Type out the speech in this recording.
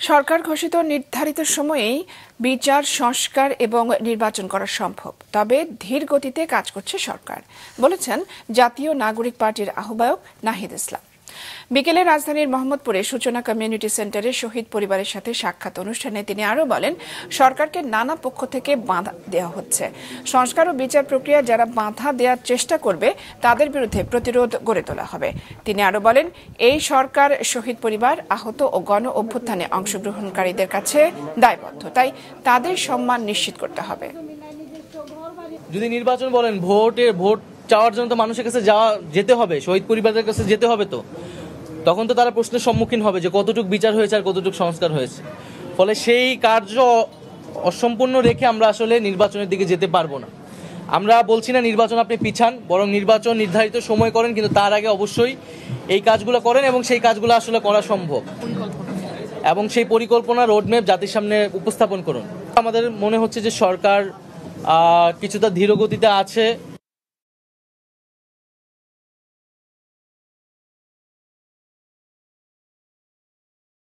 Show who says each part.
Speaker 1: সরকার ঘোষিত নির্ধারিত সময়েই বিচার সংস্কার এবং নির্বাচন করা সম্ভব, তবে ধীর গতিতে কাজ করছে সরকার, বলেছেন জাতীয় নাগরিক পার্টির আহ্বায়ক নাহিদ ইসলাম। বিকেলে রাজধানীর মোহাম্মদপুরে সূচনা কমিউনিটি সেন্টারে শহীদ পরিবারের সাথে সাক্ষাৎ অনুষ্ঠানে তিনি আরও বলেন, সরকারকে নানা পক্ষ থেকে বাধা দেওয়া হচ্ছে। সংস্কার ও বিচার প্রক্রিয়া যারা বাধা দেওয়ার চেষ্টা করবে তাদের বিরুদ্ধে প্রতিরোধ গড়ে তোলা হবে। তিনি আরও বলেন, এই সরকার শহীদ পরিবার, আহত ও গণ অভ্যুত্থানে অংশগ্রহণকারীদের কাছে দায়বদ্ধ, তাই তাদের সম্মান নিশ্চিত করতে হবে।
Speaker 2: যদি নির্বাচন বলেন, ভোট চাওয়ার জন্য তো মানুষের কাছে যেতে হবে, শহীদ পরিবারের কাছে যেতে হবে, তখন তো তারা প্রশ্নের সম্মুখীন হবে যে কতটুকু বিচার হয়েছে আর কতটুকু সংস্কার হয়েছে। ফলে সেই কার্য অসম্পূর্ণ রেখে আমরা আসলে নির্বাচনের দিকে যেতে পারবো না। আমরা বলছি না নির্বাচন আপনি পিছান, বরং নির্বাচন নির্ধারিত সময় করেন, কিন্তু তার আগে অবশ্যই এই কাজগুলো করেন এবং সেই কাজগুলো আসলে করা সম্ভব এবং সেই পরিকল্পনা রোডম্যাপ জাতির সামনে উপস্থাপন করুন। আমাদের মনে হচ্ছে যে সরকার কিছুটা ধীরগতিতে আছে।